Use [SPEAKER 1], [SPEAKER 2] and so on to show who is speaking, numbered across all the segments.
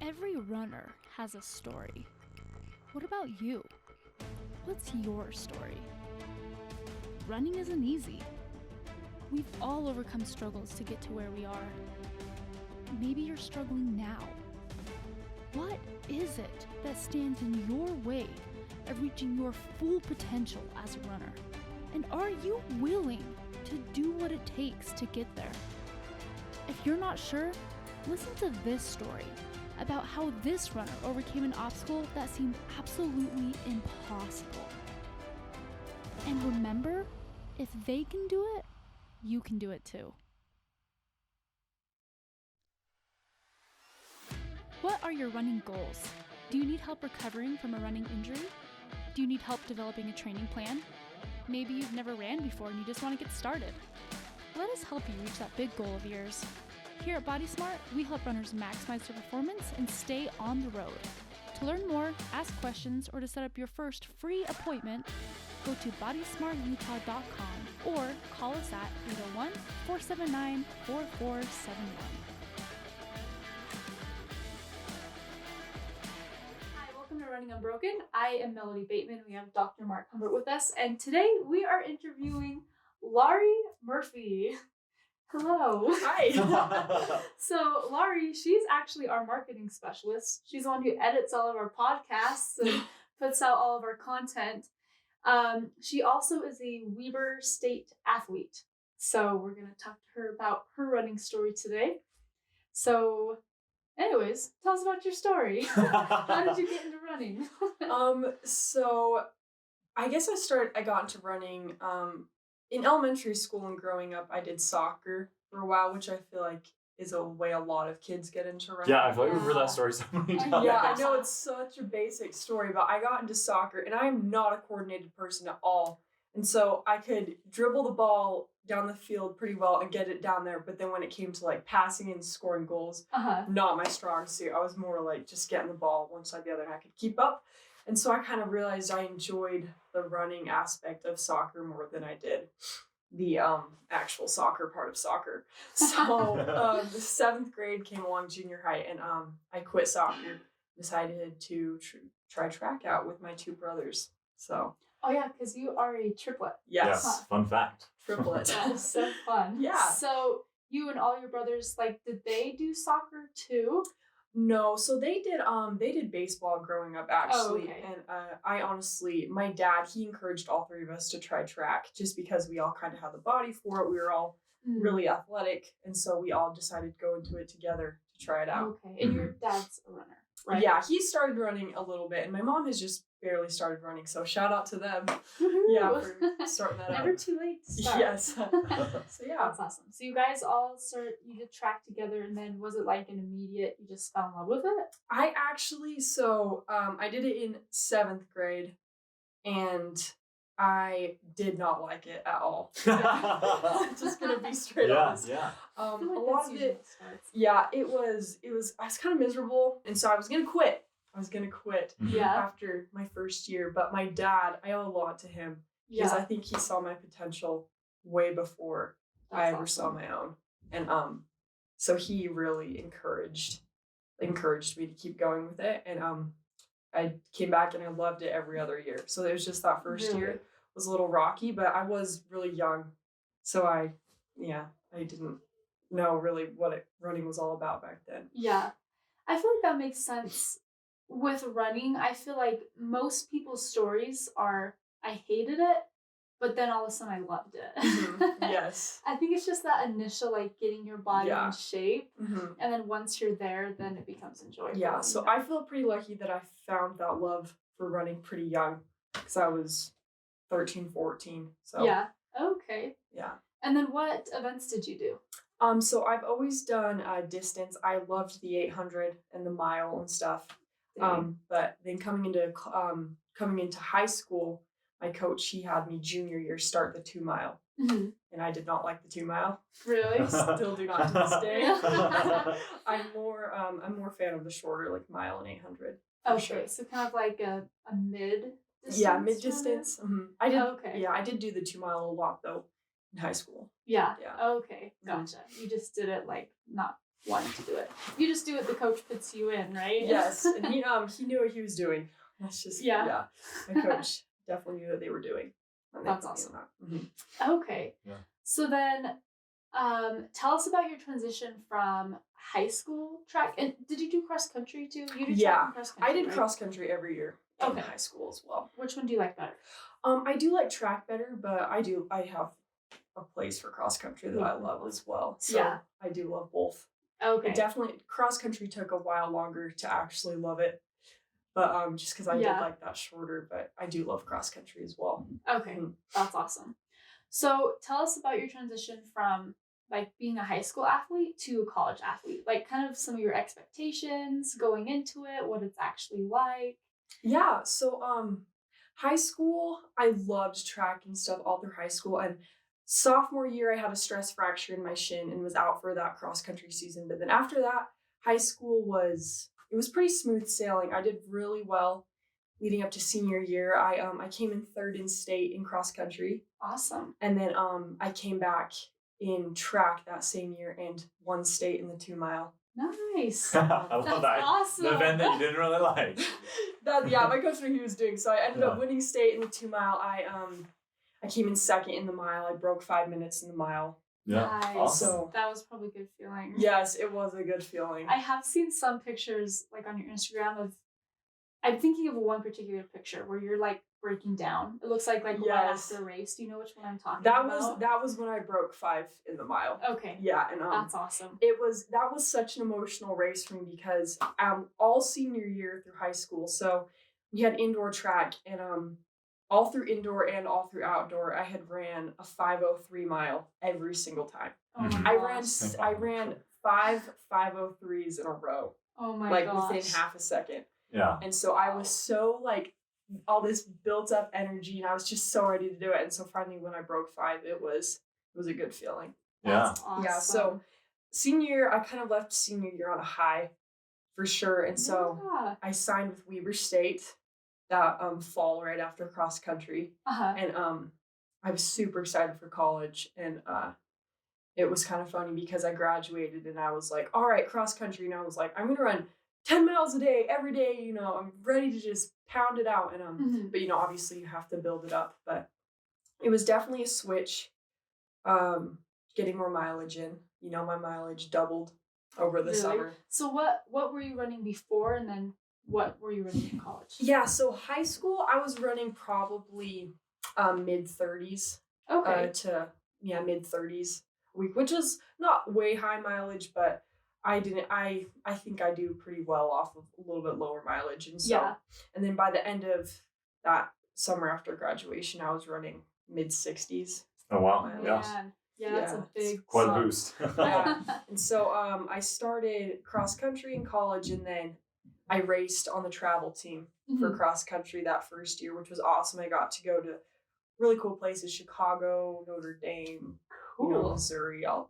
[SPEAKER 1] Every runner has a story. What about you? What's your story? Running isn't easy. We've all overcome struggles to get to where we are. Maybe you're struggling now. What is it that stands in your way of reaching your full potential as a runner? And are you willing to do what it takes to get there? If you're not sure, listen to this story about how this runner overcame an obstacle that seemed absolutely impossible. And remember, if they can do it, you can do it too. What are your running goals? Do you need help recovering from a running injury? Do you need help developing a training plan? Maybe you've never ran before and you just want to get started. Let us help you reach that big goal of yours. Here at Body Smart, we help runners maximize their performance and stay on the road. To learn more, ask questions, or to set up your first free appointment, go to bodysmartutah.com or call us at 801-479-4471. Hi, welcome to Running Unbroken. I am Melody Bateman. We have Dr. Mark Humbert with us, and today we are interviewing Laurie Murphy. Hello.
[SPEAKER 2] Hi.
[SPEAKER 1] So Laurie, she's actually our marketing specialist. She's the one who edits all of our podcasts and puts out all of our content. She also is a Weber State athlete. So we're going to talk to her about her running story today. So anyways, tell us about your story. How did you get into running?
[SPEAKER 2] So I guess I got into running, in elementary school and growing up. I did soccer for a while, which I feel like is a way a lot of kids get into running.
[SPEAKER 3] Yeah, I feel like we've heard that story so many times.
[SPEAKER 2] Yeah, I know it's such a basic story, but I got into soccer and I'm not a coordinated person at all. And so I could dribble the ball down the field pretty well and get it down there. But then when it came to like passing and scoring goals, not my strong suit. I was more like just getting the ball one side the other and I could keep up. And so I kind of realized I enjoyed the running aspect of soccer more than I did the actual soccer part of soccer. So the 7th grade came along, junior high, and I quit soccer, decided to try track out with my 2 brothers. So.
[SPEAKER 1] Oh yeah, because you are a triplet.
[SPEAKER 3] Yes, fun fact.
[SPEAKER 2] Triplet.
[SPEAKER 1] That is so fun.
[SPEAKER 2] Yeah.
[SPEAKER 1] So you and all your brothers, like, did they do soccer too?
[SPEAKER 2] No, so they did baseball growing up, actually.
[SPEAKER 1] Oh, okay.
[SPEAKER 2] And I honestly, my dad, he encouraged all 3 of us to try track just because we all kind of had the body for it. We were all really athletic, and so we all decided to go into it together to try it out.
[SPEAKER 1] Okay, and your dad's a runner, right?
[SPEAKER 2] Yeah, he started running a little bit, and my mom has just barely started running, so shout out to them.
[SPEAKER 1] Woo-hoo.
[SPEAKER 2] Yeah, for starting that out.
[SPEAKER 1] Never too late to start.
[SPEAKER 2] Yes. So yeah.
[SPEAKER 1] That's awesome. So you guys all you did track together, and then was it like an immediate, you just fell in love with it?
[SPEAKER 2] I actually, I did it in 7th grade, and I did not like it at all. Just gonna be straight honest.
[SPEAKER 3] Yeah.
[SPEAKER 2] A lot of it. Yeah, it was. I was kind of miserable, and so I was gonna quit. After my first year, but my dad, I owe a lot to him because I think he saw my potential way before I ever saw my own, and so he really encouraged me to keep going with it, and I came back and I loved it every other year. So it was just that first year was a little rocky, but I was really young, so I didn't know really what running was all about back then.
[SPEAKER 1] Yeah, I feel like that makes sense. With running, I feel like most people's stories are, I hated it, but then all of a sudden I loved it.
[SPEAKER 2] Mm-hmm. Yes.
[SPEAKER 1] I think it's just that initial, like, getting your body in shape.
[SPEAKER 2] Mm-hmm.
[SPEAKER 1] And then once you're there, then it becomes enjoyable.
[SPEAKER 2] Yeah, so I feel pretty lucky that I found that love for running pretty young, because I was 13, 14. So
[SPEAKER 1] yeah. Okay.
[SPEAKER 2] Yeah.
[SPEAKER 1] And then what events did you do?
[SPEAKER 2] So I've always done distance. I loved the 800 and the mile and stuff. But then coming into high school, my coach, he had me junior year start the 2 mile, and I did not like the 2 mile.
[SPEAKER 1] Really?
[SPEAKER 2] Still do not to this day. I'm more fan of the shorter, like mile and 800.
[SPEAKER 1] Okay, sure. So kind of like a mid distance.
[SPEAKER 2] Yeah, mid distance. I did.
[SPEAKER 1] Okay.
[SPEAKER 2] Yeah, I did do the 2 mile a lot though in high school.
[SPEAKER 1] Yeah.
[SPEAKER 2] Yeah.
[SPEAKER 1] Okay, gotcha. You just did it like not wanting to do it? You just do it. The coach puts you in, right?
[SPEAKER 2] Yes, and he knew what he was doing. That's just
[SPEAKER 1] Yeah.
[SPEAKER 2] My coach definitely knew what they were doing.
[SPEAKER 1] That's awesome.
[SPEAKER 2] Mm-hmm.
[SPEAKER 1] Okay.
[SPEAKER 3] Yeah.
[SPEAKER 1] So then, tell us about your transition from high school track. And did you do cross country too? You did track and cross country.
[SPEAKER 2] I did
[SPEAKER 1] right?
[SPEAKER 2] cross country every year in high school as well.
[SPEAKER 1] Which one do you like better?
[SPEAKER 2] I do like track better, but I have a place for cross country that I love as well. So I do love both.
[SPEAKER 1] Okay.
[SPEAKER 2] It definitely cross country took a while longer to actually love it. But just because I did like that shorter, but I do love cross country as well.
[SPEAKER 1] Okay, that's awesome. So tell us about your transition from like being a high school athlete to a college athlete. Like kind of some of your expectations going into it, what it's actually like.
[SPEAKER 2] Yeah, so high school, I loved track and stuff all through high school. And sophomore year, I had a stress fracture in my shin and was out for that cross country season. But then after that, high school was pretty smooth sailing. I did really well leading up to senior year. I came in third in state in cross country.
[SPEAKER 1] Awesome.
[SPEAKER 2] And then I came back in track that same year and won state in the 2 mile.
[SPEAKER 1] Nice.
[SPEAKER 3] I love that.
[SPEAKER 1] Awesome.
[SPEAKER 3] The event that you didn't really like.
[SPEAKER 2] My coach knew he was doing. So I ended up winning state in the 2 mile. I came in second in the mile. I broke 5 minutes in the mile.
[SPEAKER 3] Yeah.
[SPEAKER 1] Nice.
[SPEAKER 3] Awesome.
[SPEAKER 2] So
[SPEAKER 1] that was probably a good feeling.
[SPEAKER 2] Yes, it was a good feeling.
[SPEAKER 1] I have seen some pictures like on your Instagram of, I'm thinking of one particular picture where you're like breaking down. It looks like right after a race. Do you know which one I'm talking about?
[SPEAKER 2] That was when I broke 5 in the mile.
[SPEAKER 1] Okay.
[SPEAKER 2] Yeah, and
[SPEAKER 1] that's awesome.
[SPEAKER 2] That was such an emotional race for me because all senior year through high school, so we had indoor track and all through indoor and all through outdoor, I had ran a 5:03 mile every single time.
[SPEAKER 1] Oh my gosh.
[SPEAKER 2] I ran 5 5:03s in a row.
[SPEAKER 1] Oh my
[SPEAKER 2] gosh.
[SPEAKER 1] Like
[SPEAKER 2] within half a second.
[SPEAKER 3] Yeah.
[SPEAKER 2] And so I was so like all this built up energy and I was just so ready to do it. And so finally when I broke 5, it was a good feeling.
[SPEAKER 3] Yeah.
[SPEAKER 1] That's awesome.
[SPEAKER 2] Yeah. So senior year, I kind of left senior year on a high for sure. And so I signed with Weber State that fall right after cross country. And I was super excited for college. And it was kind of funny because I graduated and I was like, all right, cross country. And I was like, I'm going to run 10 miles a day, every day, you know, I'm ready to just pound it out. And, but, you know, obviously you have to build it up, but it was definitely a switch, getting more mileage in, you know, my mileage doubled over the summer.
[SPEAKER 1] So what were you running before and then what were you running in college?
[SPEAKER 2] Yeah. So high school, I was running probably, mid 30s, to mid 30s a week, which is not way high mileage, but I think I do pretty well off of a little bit lower mileage. And so, and then by the end of that summer after graduation, I was running mid 60s.
[SPEAKER 3] Oh, wow.
[SPEAKER 1] Yeah, that's a big
[SPEAKER 3] quite a boost.
[SPEAKER 2] Yeah. And so, I started cross country in college and then I raced on the travel team for cross country that first year, which was awesome. I got to go to really cool places, Chicago, Notre Dame, you know, Missouri. I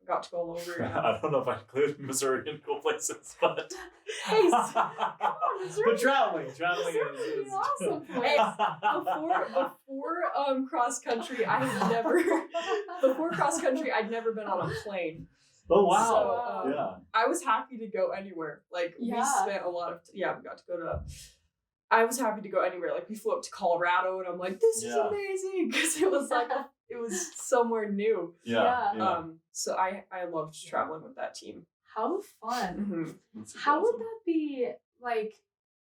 [SPEAKER 2] got to go all over.
[SPEAKER 3] I don't know if I include Missouri in cool places, but
[SPEAKER 1] hey, come on, Missouri.
[SPEAKER 3] But traveling
[SPEAKER 1] Missouri
[SPEAKER 3] is
[SPEAKER 1] an awesome place.
[SPEAKER 2] Before cross country, I'd never been on a plane.
[SPEAKER 3] Oh wow!
[SPEAKER 2] So, I was happy to go anywhere. Like we spent a lot of we got to go to. I was happy to go anywhere. Like we flew up to Colorado, and I'm like, this is amazing because it was like it was somewhere new.
[SPEAKER 1] Yeah.
[SPEAKER 2] So I loved traveling with that team.
[SPEAKER 1] How fun! How would that be like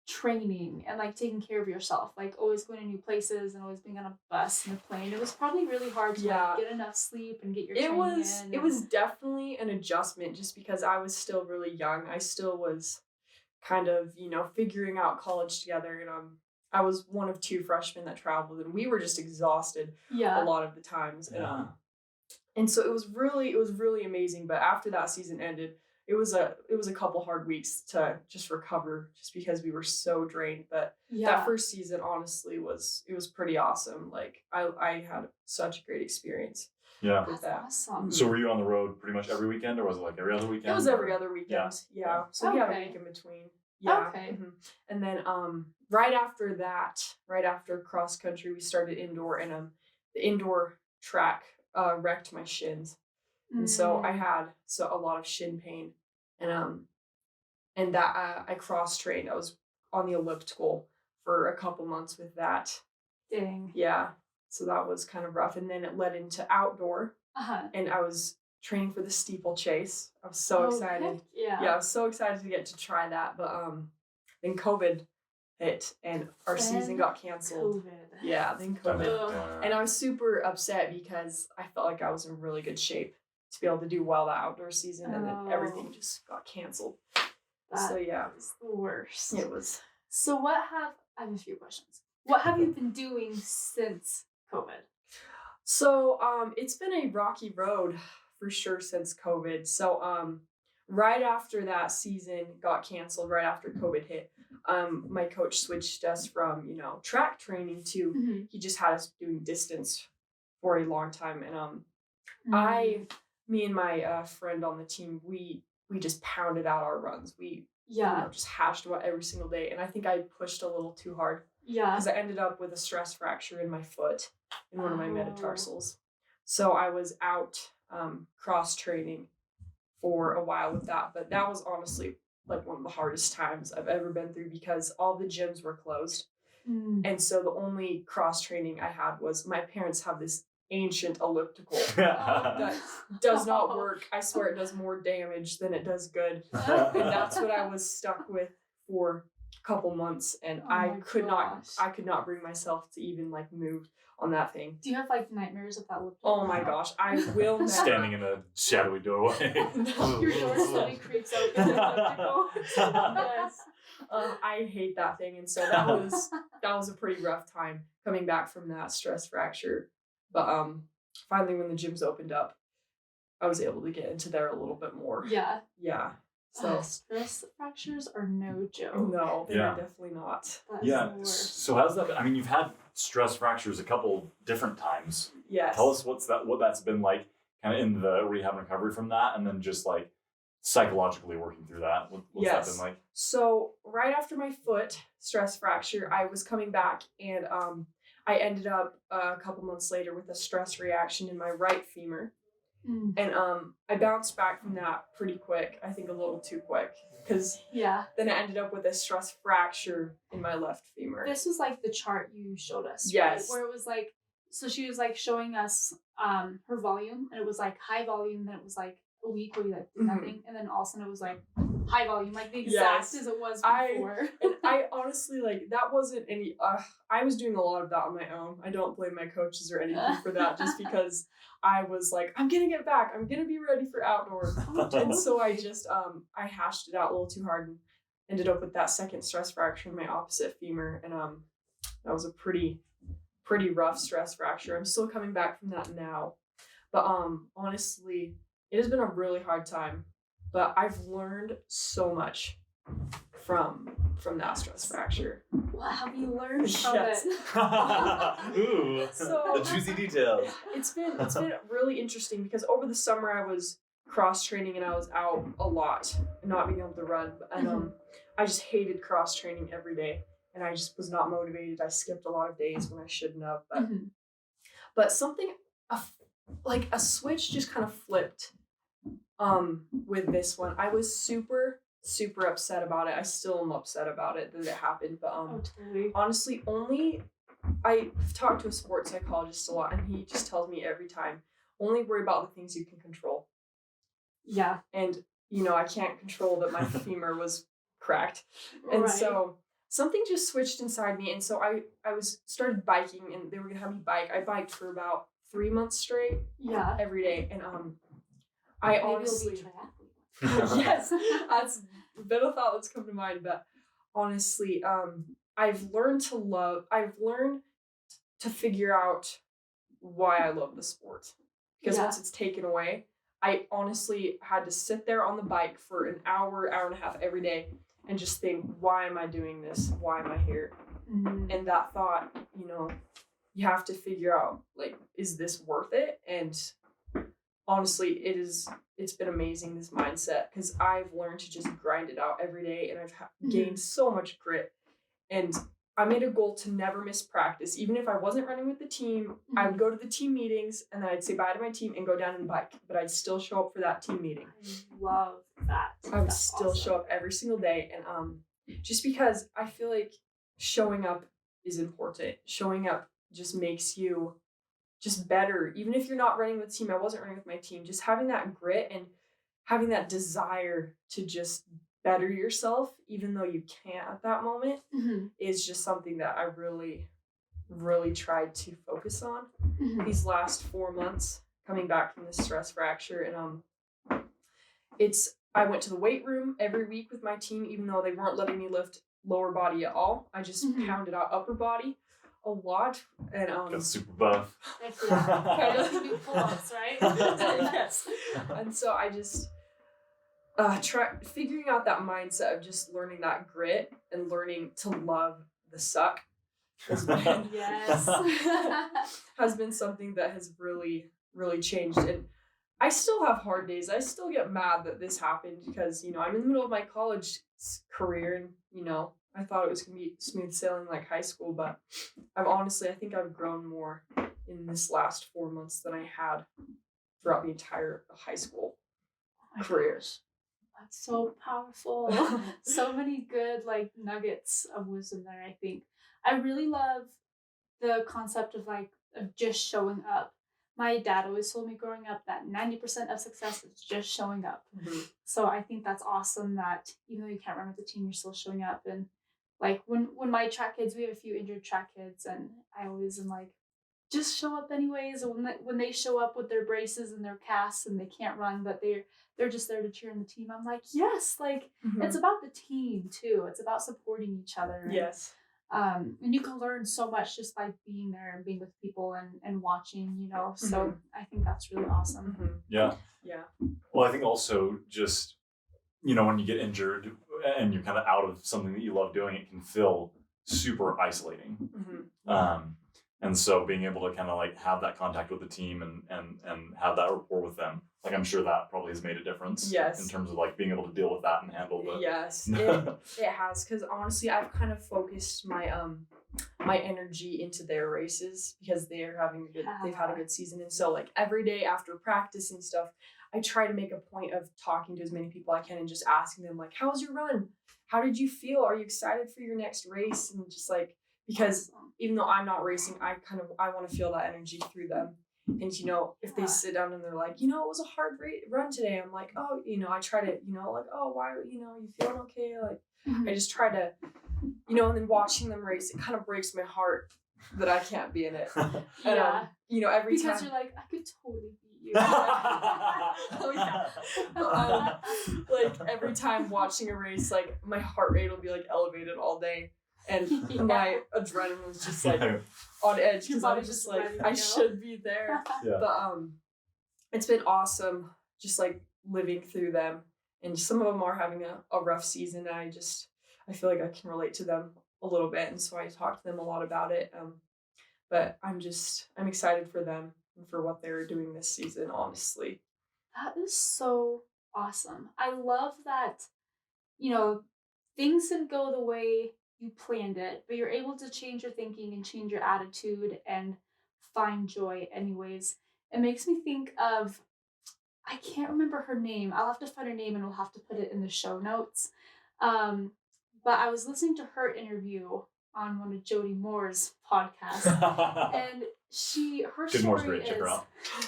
[SPEAKER 1] training and like taking care of yourself? Like always going to new places and always being on a bus and a plane. It was probably really hard to like, get enough sleep and get your training in.
[SPEAKER 2] It was definitely an adjustment just because I was still really young. I still was kind of, you know, figuring out college together, and I was one of 2 freshmen that traveled, and we were just exhausted a lot of the times. And so it was really amazing. But after that season ended, it was a couple hard weeks to just recover, just because we were so drained. But that first season, honestly, was pretty awesome. Like I had such a great experience.
[SPEAKER 3] Yeah.
[SPEAKER 2] With that.
[SPEAKER 1] Awesome.
[SPEAKER 3] So were you on the road pretty much every weekend, or was it like every other weekend?
[SPEAKER 2] It was every other weekend. Yeah. So we had a week in between. Yeah.
[SPEAKER 1] Okay.
[SPEAKER 2] And then right after cross country, we started indoor, and the indoor track wrecked my shins. And so I had a lot of shin pain and that I cross trained. I was on the elliptical for a couple months with that.
[SPEAKER 1] Dang.
[SPEAKER 2] Yeah, so that was kind of rough, and then it led into outdoor, and I was training for the steeplechase. I was so excited.
[SPEAKER 1] Heck yeah.
[SPEAKER 2] Yeah, I was so excited to get to try that, but then COVID hit and our season got canceled.
[SPEAKER 1] COVID.
[SPEAKER 2] Yeah, then COVID.
[SPEAKER 1] Ugh.
[SPEAKER 2] And I was super upset because I felt like I was in really good shape to be able to do well the outdoor season, and then everything just got canceled. So yeah,
[SPEAKER 1] It's the worst.
[SPEAKER 2] it was.
[SPEAKER 1] So I have a few questions. What have you been doing since COVID?
[SPEAKER 2] So it's been a rocky road for sure since COVID. So right after that season got canceled, right after COVID hit, my coach switched us from, track training to he just had us doing distance for a long time. And me and my friend on the team, we just pounded out our runs. We just hashed them out every single day. And I think I pushed a little too hard.
[SPEAKER 1] Yeah.
[SPEAKER 2] Because I ended up with a stress fracture in my foot, in one of my metatarsals. So I was out cross training for a while with that. But that was honestly like one of the hardest times I've ever been through because all the gyms were closed. And so the only cross training I had was my parents have this ancient elliptical that does not work. I swear it does more damage than it does good. And that's what I was stuck with for a couple months, and I could not bring myself to even like move on that thing.
[SPEAKER 1] Do you have like nightmares of that elliptical?
[SPEAKER 2] Oh my gosh, I will never.
[SPEAKER 3] Standing in a shadowy doorway.
[SPEAKER 1] Your door slowly creeps open. Elliptical.
[SPEAKER 2] Yes. I hate that thing, and so that was a pretty rough time coming back from that stress fracture. But finally, when the gyms opened up, I was able to get into there a little bit more.
[SPEAKER 1] Yeah.
[SPEAKER 2] Yeah. So
[SPEAKER 1] stress fractures are no joke.
[SPEAKER 2] No, they're definitely not.
[SPEAKER 3] Yeah. So how's that been? I mean, you've had stress fractures a couple different times.
[SPEAKER 2] Yes.
[SPEAKER 3] Tell us what that's been like, kind of in the rehab and recovery from that, and then just like psychologically working through that. What's that been like?
[SPEAKER 2] So right after my foot stress fracture, I was coming back, and I ended up a couple months later with a stress reaction in my right femur. And I bounced back from that pretty quick. I think a little too quick, because then I ended up with a stress fracture in my left femur.
[SPEAKER 1] This was like the chart you showed us,
[SPEAKER 2] yes,
[SPEAKER 1] right? Where it was like, so she was like showing us her volume, and it was like high volume, then it was like a week where you like did nothing, and then all of a sudden it was like high volume, like the exact as it was before.
[SPEAKER 2] I honestly, like, that wasn't any, I was doing a lot of that on my own. I don't blame my coaches or anything for that, just because I was like, I'm gonna get back, I'm gonna be ready for outdoor. And so I just, I hashed it out a little too hard and ended up with that second stress fracture in my opposite femur. And that was a pretty rough stress fracture. I'm still coming back from that now. But honestly, it has been a really hard time. But I've learned so much from that stress fracture.
[SPEAKER 1] What have you learned from
[SPEAKER 2] Yes.
[SPEAKER 1] it?
[SPEAKER 3] Ooh,
[SPEAKER 2] So
[SPEAKER 3] the juicy details.
[SPEAKER 2] It's been really interesting because over the summer I was cross training and I was out a lot and not being able to run. And I just hated cross training every day, and I just was not motivated. I skipped a lot of days when I shouldn't have. But something like a switch just kind of flipped with this one. I was super upset about it. I still am upset about it that it happened, but
[SPEAKER 1] totally.
[SPEAKER 2] honestly, I've talked to a sports psychologist a lot, and he just tells me every time, only worry about the things you can control.
[SPEAKER 1] Yeah.
[SPEAKER 2] And I can't control that my femur was cracked, and so something just switched inside me. And so I started biking, and they were gonna have me bike. I biked for about 3 months straight.
[SPEAKER 1] Yeah.
[SPEAKER 2] Every day, and I honestly, yes, that's a bit of thought that's come to mind. But honestly, I've learned to figure out why I love the sport, because once it's taken away, I honestly had to sit there on the bike for an hour and a half every day and just think, why am I doing this? Why am I here? And that thought, you have to figure out, like, is this worth it? And honestly, it's been amazing, this mindset, because I've learned to just grind it out every day, and I've gained so much grit. And I made a goal to never miss practice. Even if I wasn't running with the team, I would go to the team meetings and then I'd say bye to my team and go down and bike. But I'd still show up for that team meeting.
[SPEAKER 4] I love that.
[SPEAKER 2] I would still show up every single day. And just because I feel like showing up is important. Showing up just makes you just better. Even if you're not running with the team, I wasn't running with my team. Just having that grit and having that desire to just better yourself, even though you can't at that moment, is just something that I really, really tried to focus on these last 4 months coming back from this stress fracture. And I went to the weight room every week with my team, even though they weren't letting me lift lower body at all. I just pounded out upper body a lot. And
[SPEAKER 3] got super buff.
[SPEAKER 4] Kind of do pull-ups, right?
[SPEAKER 2] Yes. And so I just figuring out that mindset of just learning that grit and learning to love the suck has been,
[SPEAKER 4] Yes.
[SPEAKER 2] has been something that has really, really changed. And I still have hard days. I still get mad that this happened because, I'm in the middle of my college career and, I thought it was going to be smooth sailing like high school, but I think I've grown more in this last 4 months than I had throughout the entire high school careers.
[SPEAKER 4] That's so powerful. So many good nuggets of wisdom there, I think. I really love the concept of just showing up. My dad always told me growing up that 90% of success is just showing up. So I think that's awesome that even though you can't run with the team, you're still showing up. And when my track kids, we have a few injured track kids, and I always am just show up anyways. And when they show up with their braces and their casts and they can't run, but they're just there to cheer on the team. I'm yes, it's about the team too. It's about supporting each other.
[SPEAKER 2] Yes.
[SPEAKER 4] And you can learn so much just by being there and being with people and watching, So I think that's really awesome.
[SPEAKER 3] Yeah.
[SPEAKER 2] Yeah.
[SPEAKER 3] Well, I think also just, when you get injured and you're kind of out of something that you love doing, it can feel super isolating. And so being able to kind of have that contact with the team and have that rapport with them, I'm sure that probably has made a difference.
[SPEAKER 2] Yes.
[SPEAKER 3] In terms of being able to deal with that and handle the.
[SPEAKER 2] Yes, it has, because honestly, I've kind of focused my my energy into their races because they've had a good season, and so every day after practice and stuff, I try to make a point of talking to as many people I can and just asking them how was your run? How did you feel? Are you excited for your next race? And just because even though I'm not racing, I want to feel that energy through them. And, if they sit down and they're it was a hard run today. I'm oh, I try to, oh, why, you feeling okay? I just try to, and then watching them race, it kind of breaks my heart that I can't be in it.
[SPEAKER 4] Yeah.
[SPEAKER 2] And, every
[SPEAKER 4] because
[SPEAKER 2] time.
[SPEAKER 4] You're I could totally beat you.
[SPEAKER 2] Oh, yeah. Every time watching a race, my heart rate will be elevated all day. And my adrenaline was just on edge because I was just I should be there.
[SPEAKER 3] Yeah.
[SPEAKER 2] But it's been awesome just living through them. And some of them are having a rough season. I feel I can relate to them a little bit. And so I talk to them a lot about it. But I'm excited for them and for what they're doing this season, honestly.
[SPEAKER 4] That is so awesome. I love that, things didn't go the way you planned it, but you're able to change your thinking and change your attitude and find joy anyways. It makes me think of, I can't remember her name. I'll have to find her name and we'll have to put it in the show notes. But I was listening to her interview on one of Jody Moore's podcasts, and her
[SPEAKER 3] Good
[SPEAKER 4] story
[SPEAKER 3] Moore's great.
[SPEAKER 4] is,
[SPEAKER 3] Check her out.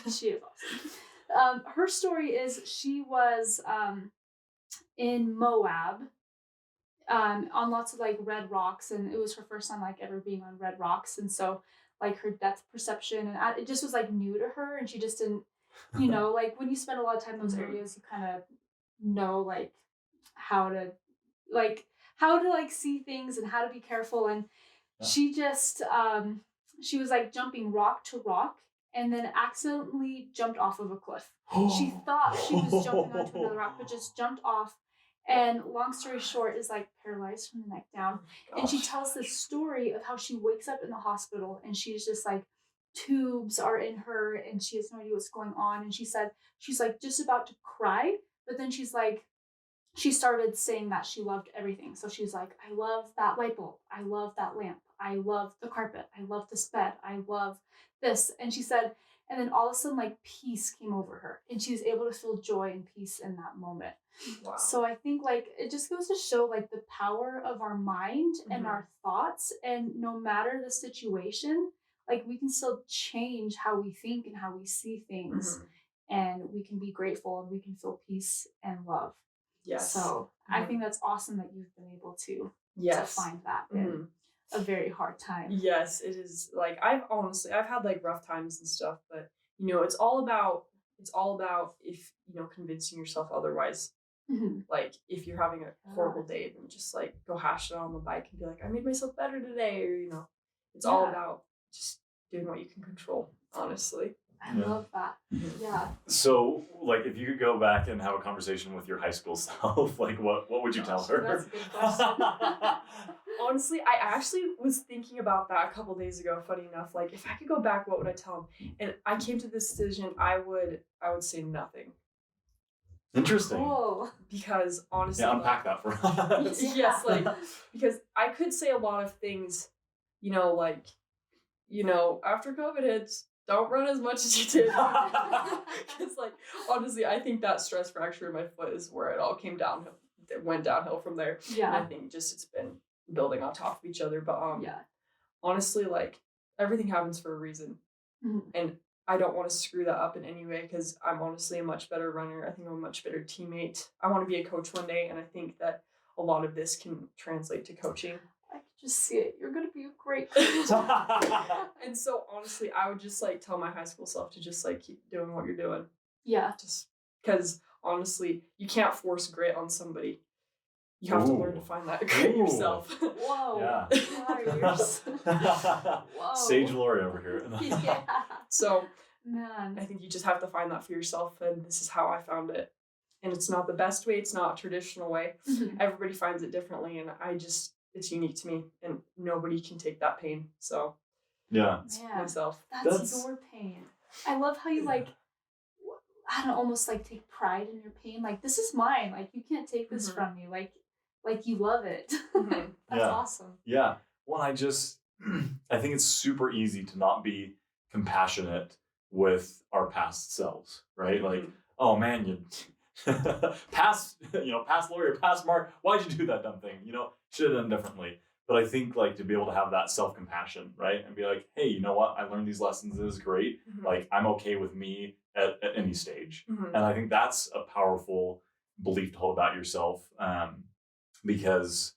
[SPEAKER 4] she is awesome. Her story is she was in Moab, on lots of red rocks, and it was her first time ever being on red rocks, and so her depth perception and it just was new to her, and she just didn't, when you spend a lot of time in those areas, you kind of know how to see things and how to be careful, and she just she was jumping rock to rock and then accidentally jumped off of a cliff. She thought she was jumping onto another rock, but just jumped off. And long story short, is paralyzed from the neck down. And she tells this story of how she wakes up in the hospital and she's just tubes are in her and she has no idea what's going on. And she said she's just about to cry, but then she's she started saying that she loved everything. So she's like, I love that light bulb. I love that lamp. I love the carpet. I love this bed. I love this. And she said, and then all of a sudden, like, peace came over her and she was able to feel joy and peace in that moment.
[SPEAKER 2] Wow.
[SPEAKER 4] So I think, like, it just goes to show, like, the power of our mind and our thoughts. And no matter the situation, like, we can still change how we think and how we see things. And we can be grateful and we can feel peace and love.
[SPEAKER 2] Yes.
[SPEAKER 4] So I think that's awesome that you've been able to find that in a very hard time.
[SPEAKER 2] Yes, it is. Like, I've had like rough times and stuff, but you know, it's all about if, you know, convincing yourself otherwise. Like, if you're having a horrible day, then just like go hash it out on the bike and be like, I made myself better today, or, you know, it's all about just doing what you can control, honestly.
[SPEAKER 4] I love that. Yeah.
[SPEAKER 3] So, like, if you could go back and have a conversation with your high school self, like, what would you tell her?
[SPEAKER 4] That's a good question.
[SPEAKER 2] Honestly, I actually was thinking about that a couple days ago, funny enough. Like, if I could go back, what would I tell him? And I came to this decision, I would say nothing.
[SPEAKER 3] Interesting.
[SPEAKER 4] Cool.
[SPEAKER 2] Because honestly,
[SPEAKER 3] unpack that for us.
[SPEAKER 2] Yes, like, because I could say a lot of things, you know, like, you know, after COVID hits, don't run as much as you did. Because, like, honestly, I think that stress fracture in my foot is where it all came downhill. It went downhill from there.
[SPEAKER 4] Yeah.
[SPEAKER 2] And I think just it's been building on top of each other. But honestly, like, everything happens for a reason. And I don't want to screw that up in any way, because I'm honestly a much better runner. I think I'm a much better teammate. I want to be a coach one day, and I think that a lot of this can translate to coaching.
[SPEAKER 4] I can just see it. You're going to be a great coach.
[SPEAKER 2] And so, honestly, I would just, like, tell my high school self to just, like, keep doing what you're doing.
[SPEAKER 4] Yeah.
[SPEAKER 2] Just because, honestly, you can't force grit on somebody. You have to learn to find that grit yourself.
[SPEAKER 4] Whoa.
[SPEAKER 3] Yeah.
[SPEAKER 4] Whoa.
[SPEAKER 3] Sage Laurie over here.
[SPEAKER 4] Yeah.
[SPEAKER 2] So,
[SPEAKER 4] man,
[SPEAKER 2] I think you just have to find that for yourself, and this is how I found it. And it's not the best way. It's not a traditional way. Everybody finds it differently, and it's unique to me, and nobody can take that pain. So,
[SPEAKER 3] yeah,
[SPEAKER 2] myself.
[SPEAKER 4] That's your pain. I love how you like, I don't know, almost like take pride in your pain. Like, this is mine. Like, you can't take this from me. Like you love it. That's awesome.
[SPEAKER 3] Yeah. Well, I think it's super easy to not be compassionate with our past selves, right? Like, oh man, you past Laurie or past Mark, why'd you do that dumb thing? You know, should have done differently. But I think, like, to be able to have that self-compassion, right? And be like, hey, you know what? I learned these lessons. This is great. Like, I'm okay with me at any stage. And I think that's a powerful belief to hold about yourself. Because,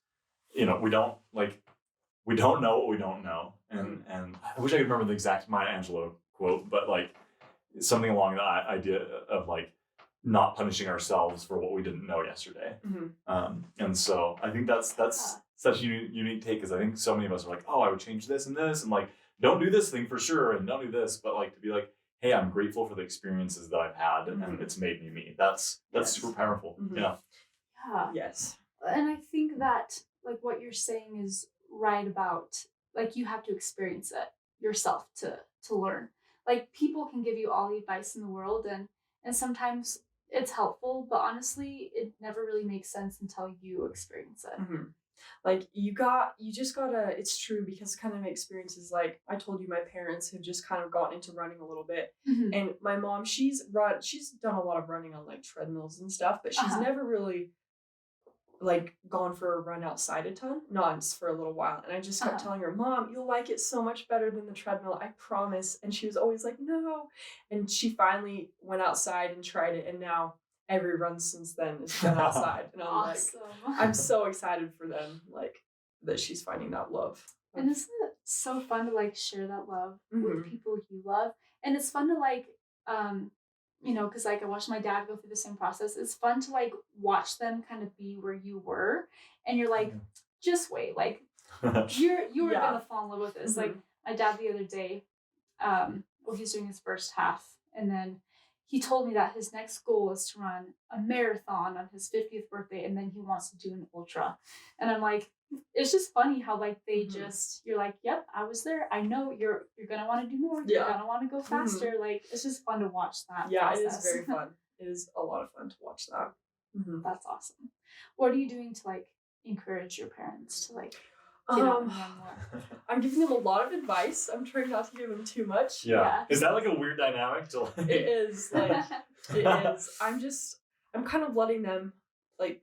[SPEAKER 3] you know, we don't know what we don't know. And I wish I could remember the exact Maya Angelou quote, but, like, something along that idea of, like, not punishing ourselves for what we didn't know yesterday. And so I think that's such a unique take, because I think so many of us are like, oh, I would change this and this, and, like, don't do this thing for sure, and don't do this, but, like, to be like, hey, I'm grateful for the experiences that I've had, and it's made me. That's super powerful. Yeah.
[SPEAKER 2] Yes.
[SPEAKER 4] And I think that, like, what you're saying is right about, like, you have to experience it yourself to learn. Like, people can give you all the advice in the world, and sometimes it's helpful, but honestly, it never really makes sense until you experience it.
[SPEAKER 2] Like, you just gotta, it's true, because kind of experiences, like, I told you, my parents have just kind of gotten into running a little bit. And my mom, she's done a lot of running on, like, treadmills and stuff, but she's never really, like, gone for a run outside a ton, not for a little while. And I just kept telling her, Mom, you'll like it so much better than the treadmill, I promise. And she was always like, no. And she finally went outside and tried it, and now every run since then has been outside. And I'm
[SPEAKER 4] awesome.
[SPEAKER 2] Like, I'm so excited for them, like, that she's finding that love.
[SPEAKER 4] And isn't it so fun to, like, share that love with people you love? And it's fun to, like, you know, because, like, I watched my dad go through the same process. It's fun to, like, watch them kind of be where you were, and you're like, just wait, like, you are gonna fall in love with this. Like, my dad the other day, he's doing his first half, and then he told me that his next goal is to run a marathon on his 50th birthday, and then he wants to do an ultra. And I'm like, it's just funny how, like, they just, you're like, yep, I was there. I know you're gonna want to do more. You're gonna want to go faster. Like, it's just fun to watch that.
[SPEAKER 2] Yeah,
[SPEAKER 4] process.
[SPEAKER 2] It is very fun. It is a lot of fun to watch that.
[SPEAKER 4] That's awesome. What are you doing to like encourage your parents to like get out and run more?
[SPEAKER 2] I'm giving them a lot of advice. I'm trying not to give them too much.
[SPEAKER 3] Yeah. Is that like a weird dynamic to like?
[SPEAKER 2] It is like it is. I'm kind of letting them like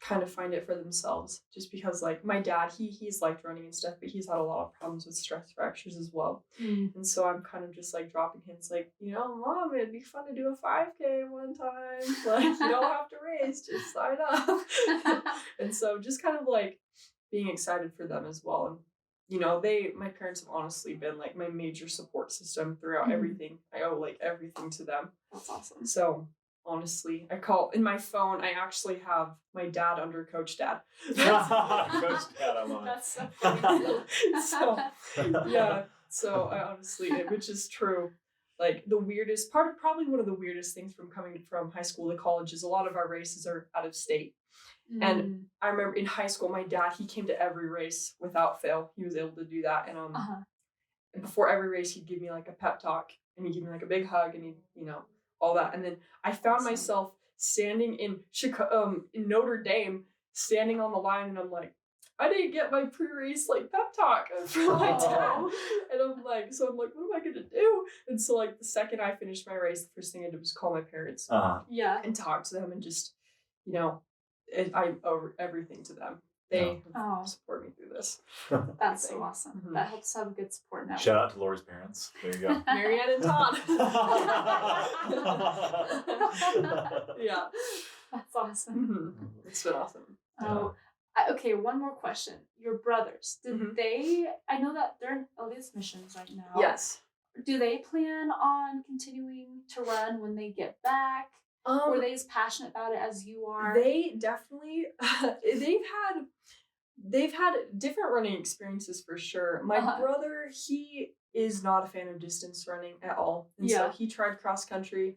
[SPEAKER 2] kind of find it for themselves, just because like my dad, he's liked running and stuff, but he's had a lot of problems with stress fractures as well. And so I'm kind of just like dropping hints like, Mom, it'd be fun to do a 5K one time, like you don't have to race, just sign up. And so just kind of like being excited for them as well. And my parents have honestly been like my major support system throughout everything. I owe like everything to them.
[SPEAKER 4] That's awesome.
[SPEAKER 2] So honestly, I call in my phone, I actually have my dad under Coach Dad.
[SPEAKER 3] Coach Dad, I love it.
[SPEAKER 4] That's so funny.
[SPEAKER 2] So yeah, so I honestly, which is true. Like the weirdest part, probably one of the weirdest things from coming from high school to college is a lot of our races are out of state. And I remember in high school, my dad, he came to every race without fail. He was able to do that. And before every race, he'd give me like a pep talk and he'd give me like a big hug and he'd, all that. And then I found myself standing in Notre Dame, standing on the line, and I'm like, I didn't get my pre-race like pep talk from my dad. And I'm like, what am I gonna do? And so like the second I finished my race, the first thing I did was call my parents and talk to them and just, I owe everything to them. They support me through this.
[SPEAKER 4] That's so awesome. That helps have a good support network.
[SPEAKER 3] Shout out to Laurie's parents. There you go.
[SPEAKER 2] Marianne and Todd. Yeah.
[SPEAKER 4] That's awesome.
[SPEAKER 2] It's been awesome.
[SPEAKER 4] Okay, one more question. Your brothers, did they, I know that they're in Elias missions right now.
[SPEAKER 2] Yes.
[SPEAKER 4] Do they plan on continuing to run when they get back? Were they as passionate about it as you are?
[SPEAKER 2] They definitely, they've had different running experiences for sure. My brother, he is not a fan of distance running at all. And so he tried cross country.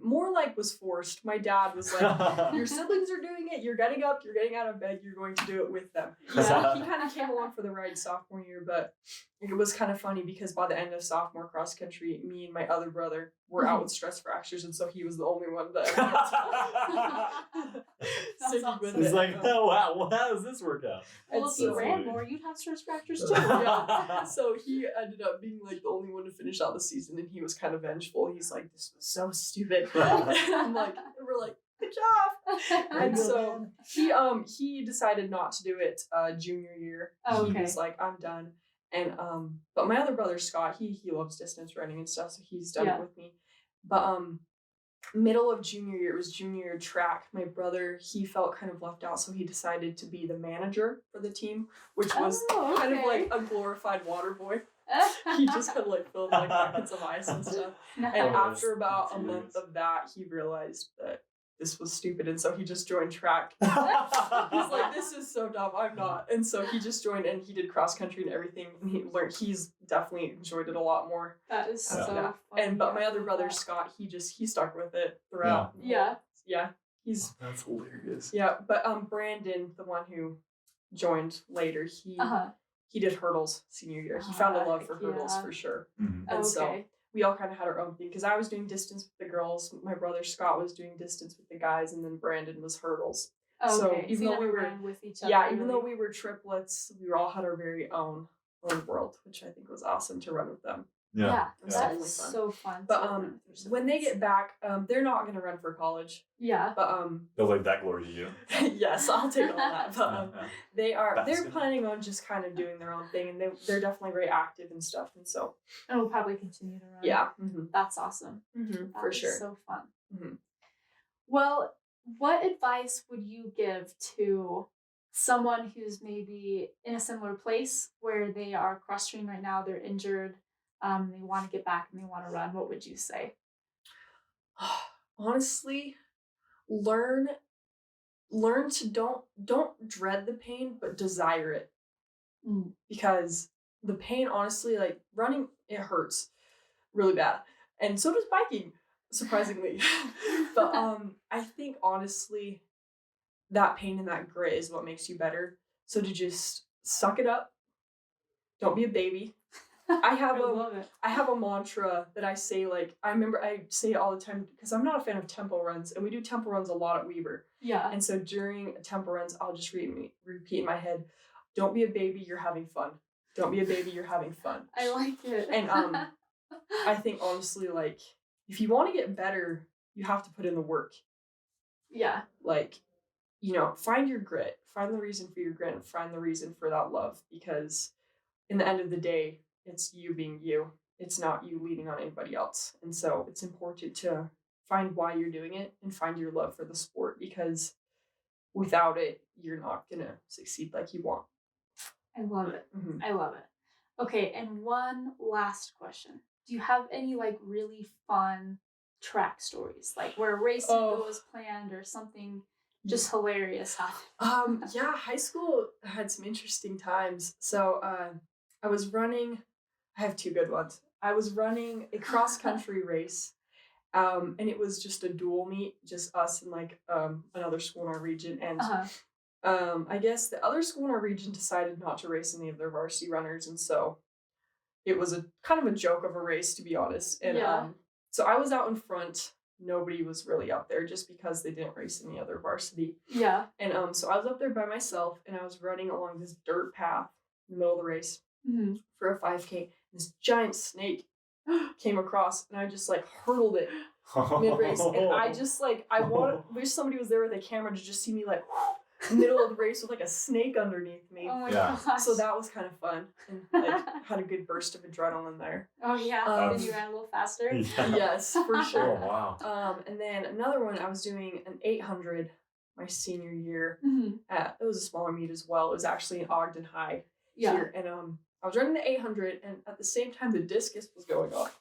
[SPEAKER 2] More like was forced. My dad was like, your siblings are doing it, you're getting up, you're getting out of bed, you're going to do it with them. So he kind of came along for the ride sophomore year, but it was kind of funny because by the end of sophomore cross country, me and my other brother were out with stress fractures, and so he was the only one that sticking with it.
[SPEAKER 3] He's like, oh wow, how does this work out?
[SPEAKER 4] Well, if you ran more, you'd have stress fractures too.
[SPEAKER 2] So he ended up being like the only one to finish out the season, and he was kind of vengeful. He's like, this was so stupid. And we're like, good job. And so he decided not to do it junior year. He was like, I'm done. And but my other brother Scott, he loves distance running and stuff, so he's done it with me. But middle of junior year, it was junior year track, my brother, he felt kind of left out, so he decided to be the manager for the team, which was kind of like a glorified water boy. He just kind of like filled like buckets of ice and stuff. Nice. And after about a month of that, he realized that this was stupid, and so he just joined track. He's like, this is so dumb, I'm not. And so he just joined, and he did cross country and everything, and he's definitely enjoyed it a lot more.
[SPEAKER 4] That is so fun.
[SPEAKER 2] But my other brother Scott, he stuck with it throughout.
[SPEAKER 4] Yeah.
[SPEAKER 2] He's
[SPEAKER 3] that's hilarious.
[SPEAKER 2] Yeah, but Brandon, the one who joined later, he did hurdles senior year. He found a love for hurdles for sure. And so we all kind of had our own thing, because I was doing distance with the girls, my brother Scott was doing distance with the guys, and then Brandon was hurdles. So even though we were with each other, even though we were triplets, we all had our very own world, which I think was awesome to run with them.
[SPEAKER 4] Yeah, that was so fun.
[SPEAKER 2] But when they get back, they're not going to run for college.
[SPEAKER 4] Yeah.
[SPEAKER 2] But
[SPEAKER 3] they'll leave that glory to you.
[SPEAKER 2] Yes, I'll take all that. But they're planning on just kind of doing their own thing, and they're definitely very active and stuff, and so.
[SPEAKER 4] And we'll probably continue to run.
[SPEAKER 2] Yeah.
[SPEAKER 4] That's awesome.
[SPEAKER 2] For sure.
[SPEAKER 4] So fun. Well, what advice would you give to someone who's maybe in a similar place where they are cross training right now, they're injured, they want to get back and they want to run? What would you say?
[SPEAKER 2] Honestly, learn to don't dread the pain, but desire it. Because the pain, honestly, like running, it hurts really bad, and so does biking, surprisingly. But I think honestly, that pain and that grit is what makes you better. So to just suck it up, don't be a baby, I have
[SPEAKER 4] love it.
[SPEAKER 2] I have a mantra that I say, like, I remember I say it all the time because I'm not a fan of tempo runs, and we do tempo runs a lot at Weber.
[SPEAKER 4] Yeah.
[SPEAKER 2] And so during tempo runs, I'll just repeat in my head, "Don't be a baby, you're having fun. Don't be a baby, you're having fun."
[SPEAKER 4] I like it.
[SPEAKER 2] And I think honestly, like, if you want to get better, you have to put in the work.
[SPEAKER 4] Yeah.
[SPEAKER 2] Like, find your grit, find the reason for your grit, and find the reason for that love, because in the end of the day, it's you being you. It's not you leaning on anybody else. And so it's important to find why you're doing it and find your love for the sport, because without it, you're not going to succeed like you want.
[SPEAKER 4] I love it.
[SPEAKER 2] Mm-hmm.
[SPEAKER 4] I love it. Okay, and one last question. Do you have any like really fun track stories, like where a race didn't go as planned or something just hilarious happened?
[SPEAKER 2] Yeah, high school had some interesting times. So I was running, I have two good ones. I was running a cross country race, and it was just a dual meet, just us and like another school in our region. And I guess the other school in our region decided not to race any of their varsity runners, and so it was a kind of a joke of a race, to be honest. And so I was out in front. Nobody was really up there just because they didn't race any other varsity.
[SPEAKER 4] Yeah.
[SPEAKER 2] And so I was up there by myself, and I was running along this dirt path in the middle of the race for a 5K. This giant snake came across, and I just like hurdled it mid-race. And I just like, wish somebody was there with a camera to just see me like middle of the race with like a snake underneath me.
[SPEAKER 4] Oh my gosh.
[SPEAKER 2] So that was kind of fun, and like had a good burst of adrenaline there.
[SPEAKER 4] Oh yeah. Then you ran a little faster.
[SPEAKER 3] Yeah.
[SPEAKER 2] Yes, for sure.
[SPEAKER 3] Oh wow.
[SPEAKER 2] And then another one, I was doing an 800 my senior year. It was a smaller meet as well. It was actually in Ogden High here, and I was running the 800, and at the same time the discus was going off,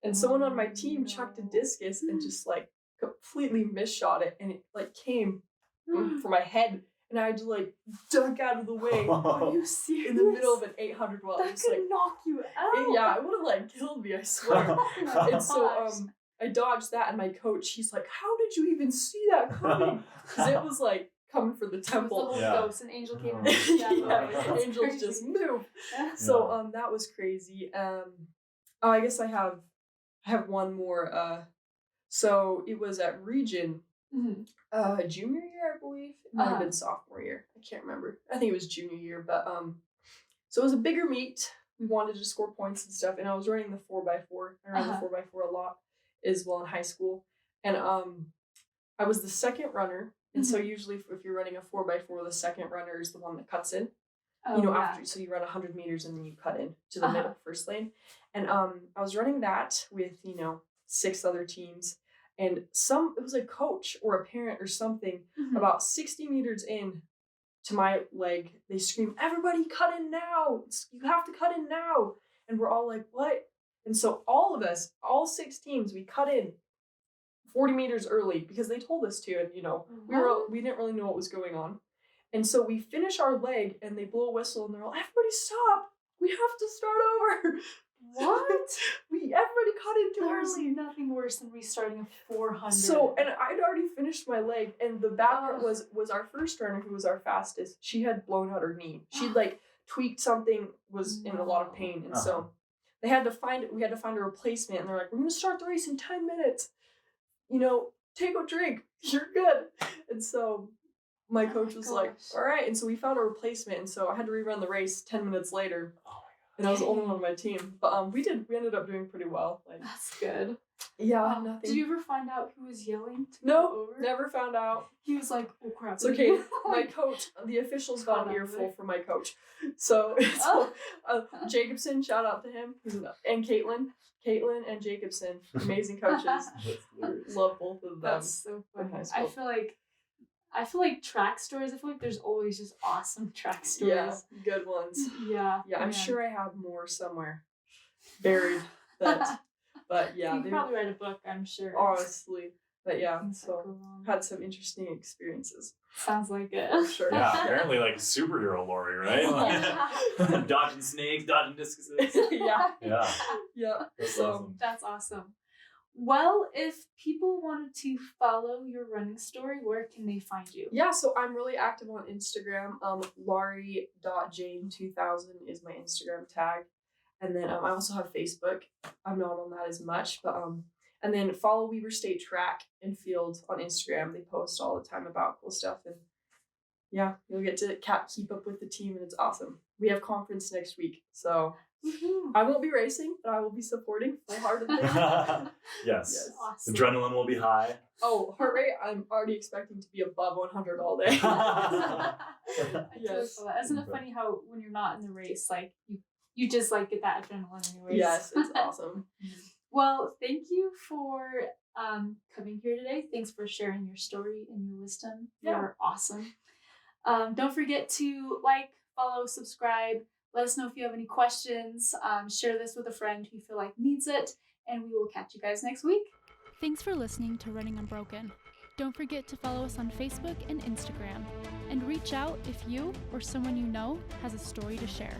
[SPEAKER 2] and someone on my team chucked a discus and just like completely misshot it, and it like came for my head, and I had to like duck out of the way.
[SPEAKER 4] Are you serious?
[SPEAKER 2] In the middle of an 800 while
[SPEAKER 4] that
[SPEAKER 2] it was
[SPEAKER 4] could
[SPEAKER 2] like
[SPEAKER 4] knock you out.
[SPEAKER 2] yeah, it would have like killed me, I swear. And so I dodged that, and my coach, he's like, "How did you even see that coming?" Because it was like coming for the temple.
[SPEAKER 4] It was the
[SPEAKER 3] Yeah.
[SPEAKER 4] whole ghost, an angel came.
[SPEAKER 2] Angels
[SPEAKER 4] crazy.
[SPEAKER 2] just moved. So that was crazy. I guess I have one more. So it was at region. Junior year, I believe. It might have been sophomore year. I can't remember. I think it was junior year, but so it was a bigger meet. We wanted to score points and stuff, and I was running the 4x4. I ran the 4x4 a lot as well in high school, and I was the second runner. And so usually, if you're running a 4x4, the second runner is the one that cuts in. After, so you run 100 meters and then you cut in to the middle first lane. And I was running that with 6 other teams. And it was a coach or a parent or something, about 60 meters in to my leg, they scream, "Everybody cut in now! You have to cut in now!" And we're all like, "What?" And so all of us, all 6 teams, we cut in 40 meters early because they told us to. And, we didn't really know what was going on. And so we finish our leg and they blow a whistle and they're all, "Everybody stop! We have to start over!"
[SPEAKER 4] What?
[SPEAKER 2] Everybody cut in too
[SPEAKER 4] There's
[SPEAKER 2] early.
[SPEAKER 4] nothing worse than restarting a 400.
[SPEAKER 2] So, and I'd already finished my leg, and the bad part was our first runner, who was our fastest. She had blown out her knee. She'd like tweaked something, was in a lot of pain, and so we had to find a replacement. And they're like, "We're gonna start the race in 10 minutes. Take a drink. You're good." And so my coach was like, "All right." And so we found a replacement, and so I had to rerun the race 10 minutes later. And I was the only one on my team. But we ended up doing pretty well. Like,
[SPEAKER 4] that's good.
[SPEAKER 2] Yeah, nothing.
[SPEAKER 4] Did you ever find out who was yelling to
[SPEAKER 2] No,
[SPEAKER 4] go over?
[SPEAKER 2] never found out.
[SPEAKER 4] He was like, "Oh crap."
[SPEAKER 2] It's okay. My coach, the officials got an earful from my coach. So Jacobson, shout out to him. And Caitlin and Jacobson, amazing coaches. Love both of them.
[SPEAKER 4] That's so funny. I feel like track stories, I feel like there's always just awesome track stories.
[SPEAKER 2] Yeah, good ones.
[SPEAKER 4] Yeah.
[SPEAKER 2] Yeah, I'm sure I have more somewhere buried. But yeah.
[SPEAKER 4] You could probably write a book, I'm sure.
[SPEAKER 2] Honestly. But yeah,
[SPEAKER 4] Things
[SPEAKER 2] so had some interesting experiences.
[SPEAKER 4] Sounds like it.
[SPEAKER 2] For sure.
[SPEAKER 3] Yeah, apparently like superhero Laurie, right? Dodging snakes, dodging discuses.
[SPEAKER 2] Yeah.
[SPEAKER 3] Yeah. That's awesome.
[SPEAKER 4] That's awesome. Well, if people wanted to follow your running story, where can they find you?
[SPEAKER 2] Yeah, so I'm really active on Instagram. Laurie.jane2000 is my Instagram tag. And then I also have Facebook. I'm not on that as much, but and then follow Weber State Track and Field on Instagram. They post all the time about cool stuff, and yeah, you'll get to keep up with the team, and it's awesome. We have conference next week, so I won't be racing, but I will be supporting full-heartedly.
[SPEAKER 3] Yes.
[SPEAKER 4] Awesome.
[SPEAKER 3] Adrenaline will be high.
[SPEAKER 2] Oh, heart rate! I'm already expecting to be above 100 all day.
[SPEAKER 4] I totally
[SPEAKER 2] Yes.
[SPEAKER 4] feel that. Isn't it funny how when you're not in the race, like you just like get that adrenaline anyways?
[SPEAKER 2] Yes, it's awesome.
[SPEAKER 4] Well, thank you for coming here today. Thanks for sharing your story and your wisdom.
[SPEAKER 2] Yeah.
[SPEAKER 4] You're awesome. Don't forget to like, follow, subscribe. Let us know if you have any questions. Share this with a friend who you feel like needs it. And we will catch you guys next week.
[SPEAKER 1] Thanks for listening to Running Unbroken. Don't forget to follow us on Facebook and Instagram. And reach out if you or someone you know has a story to share.